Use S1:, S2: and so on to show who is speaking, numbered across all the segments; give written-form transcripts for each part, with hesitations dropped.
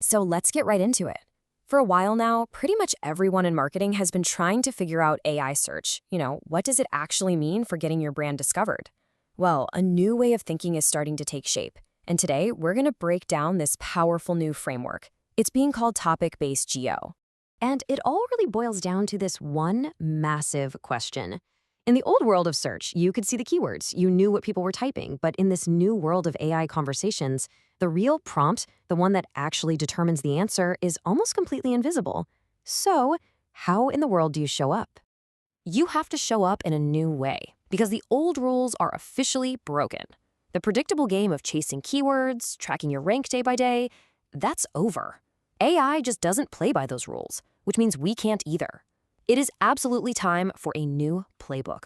S1: So let's get right into it. For a while now, pretty much everyone in marketing has been trying to figure out AI search. What does it actually mean for getting your brand discovered? Well, a new way of thinking is starting to take shape. And today, we're going to break down this powerful new framework. It's being called Topic-Based GEO. And it all really boils down to this one massive question. In the old world of search, you could see the keywords, you knew what people were typing, but in this new world of AI conversations, the real prompt, the one that actually determines the answer, is almost completely invisible. So, how in the world do you show up? You have to show up in a new way, because the old rules are officially broken. The predictable game of chasing keywords, tracking your rank day by day, that's over. AI just doesn't play by those rules, which means we can't either. It is absolutely time for a new playbook.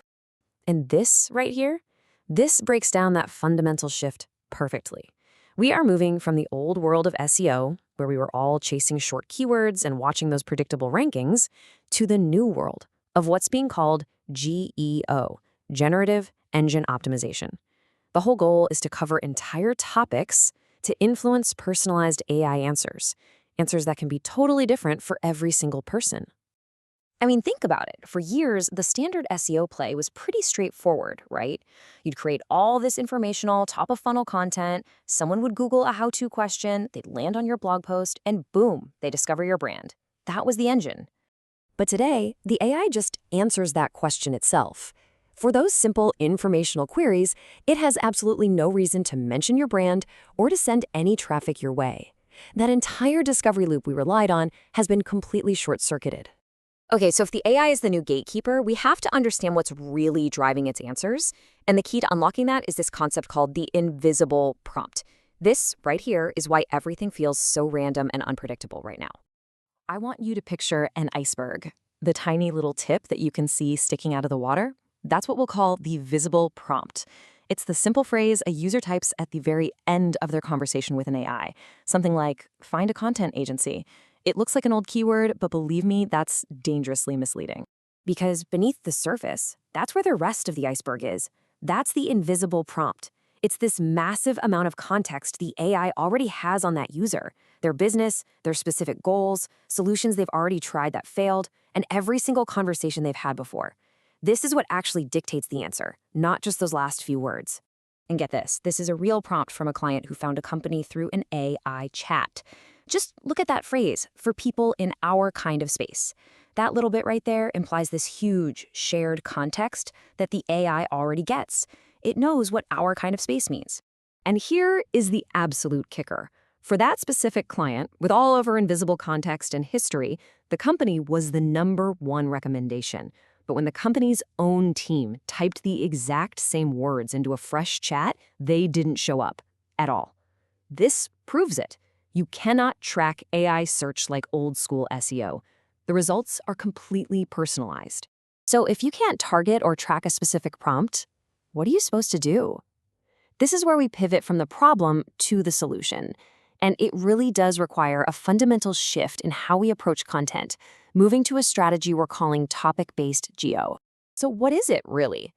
S1: And this right here, this breaks down that fundamental shift perfectly. We are moving from the old world of SEO, where we were all chasing short keywords and watching those predictable rankings, to the new world of what's being called GEO, Generative Engine Optimization. The whole goal is to cover entire topics to influence personalized AI answers that can be totally different for every single person. I mean, think about it. For years, the standard SEO play was pretty straightforward, right? You'd create all this informational, top-of-funnel content, someone would Google a how-to question, they'd land on your blog post, and boom, they discover your brand. That was the engine. But today, the AI just answers that question itself. For those simple informational queries, it has absolutely no reason to mention your brand or to send any traffic your way. That entire discovery loop we relied on has been completely short-circuited. Okay, so if the AI is the new gatekeeper, we have to understand what's really driving its answers. And the key to unlocking that is this concept called the invisible prompt. This right here is why everything feels so random and unpredictable right now. I want you to picture an iceberg, the tiny little tip that you can see sticking out of the water. That's what we'll call the visible prompt. It's the simple phrase a user types at the very end of their conversation with an AI. Something like, find a content agency. It looks like an old keyword, but believe me, that's dangerously misleading. Because beneath the surface, that's where the rest of the iceberg is. That's the invisible prompt. It's this massive amount of context the AI already has on that user, their business, their specific goals, solutions they've already tried that failed, and every single conversation they've had before. This is what actually dictates the answer, not just those last few words. And get this is a real prompt from a client who found a company through an AI chat. Just look at that phrase, for people in our kind of space. That little bit right there implies this huge shared context that the AI already gets. It knows what our kind of space means. And here is the absolute kicker. For that specific client, with all of her invisible context and history, the company was the #1 recommendation. But when the company's own team typed the exact same words into a fresh chat, they didn't show up at all. This proves it. You cannot track AI search like old-school SEO. The results are completely personalized. So if you can't target or track a specific prompt, what are you supposed to do? This is where we pivot from the problem to the solution. And it really does require a fundamental shift in how we approach content, moving to a strategy we're calling Topic-Based GEO. So what is it really?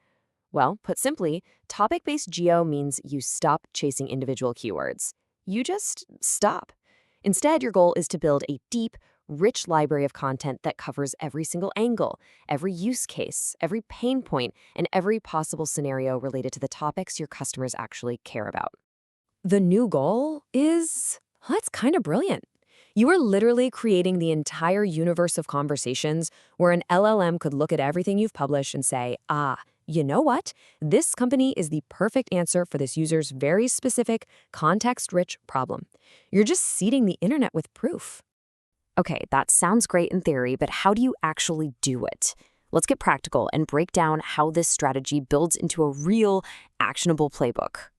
S1: Well, put simply, Topic-Based GEO means you stop chasing individual keywords. You just stop. Instead, your goal is to build a deep, rich library of content that covers every single angle, every use case, every pain point, and every possible scenario related to the topics your customers actually care about. The new goal is, that's kind of brilliant. You are literally creating the entire universe of conversations where an LLM could look at everything you've published and say, you know what? This company is the perfect answer for this user's very specific, context-rich problem. You're just seeding the internet with proof. Okay, that sounds great in theory, but how do you actually do it? Let's get practical and break down how this strategy builds into a real, actionable playbook.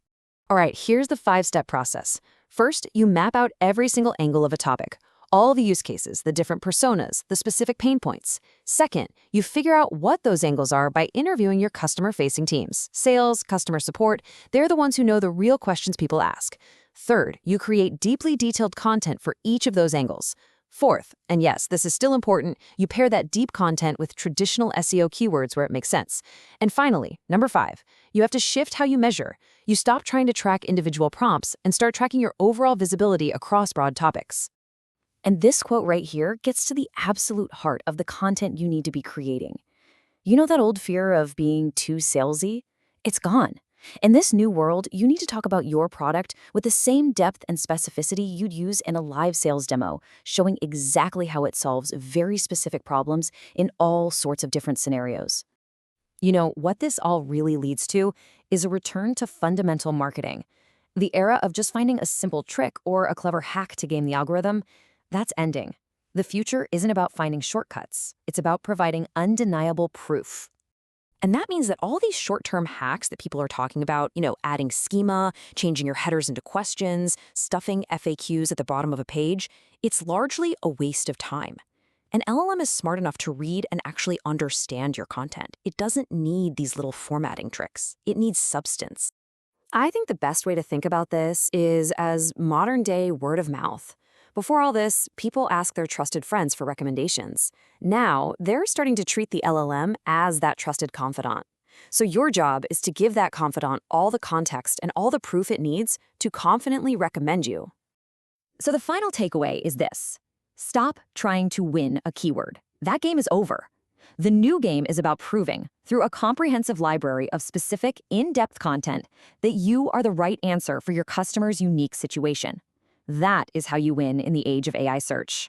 S1: All right, here's the 5-step process. First, you map out every single angle of a topic, all the use cases, the different personas, the specific pain points. Second, you figure out what those angles are by interviewing your customer-facing teams. Sales, customer support, they're the ones who know the real questions people ask. Third, you create deeply detailed content for each of those angles. Fourth, and yes, this is still important, you pair that deep content with traditional SEO keywords where it makes sense. And finally, number 5, you have to shift how you measure. You stop trying to track individual prompts and start tracking your overall visibility across broad topics. And this quote right here gets to the absolute heart of the content you need to be creating. You know that old fear of being too salesy? It's gone. In this new world, you need to talk about your product with the same depth and specificity you'd use in a live sales demo, showing exactly how it solves very specific problems in all sorts of different scenarios. You know, what this all really leads to is a return to fundamental marketing. The era of just finding a simple trick or a clever hack to game the algorithm, that's ending. The future isn't about finding shortcuts. It's about providing undeniable proof. And that means that all these short-term hacks that people are talking about, adding schema, changing your headers into questions, stuffing FAQs at the bottom of a page, it's largely a waste of time. An LLM is smart enough to read and actually understand your content. It doesn't need these little formatting tricks. It needs substance. I think the best way to think about this is as modern-day word of mouth. Before all this, people ask their trusted friends for recommendations. Now, they're starting to treat the LLM as that trusted confidant. So your job is to give that confidant all the context and all the proof it needs to confidently recommend you. So the final takeaway is this. Stop trying to win a keyword. That game is over. The new game is about proving, through a comprehensive library of specific, in-depth content, that you are the right answer for your customer's unique situation. That is how you win in the age of AI search.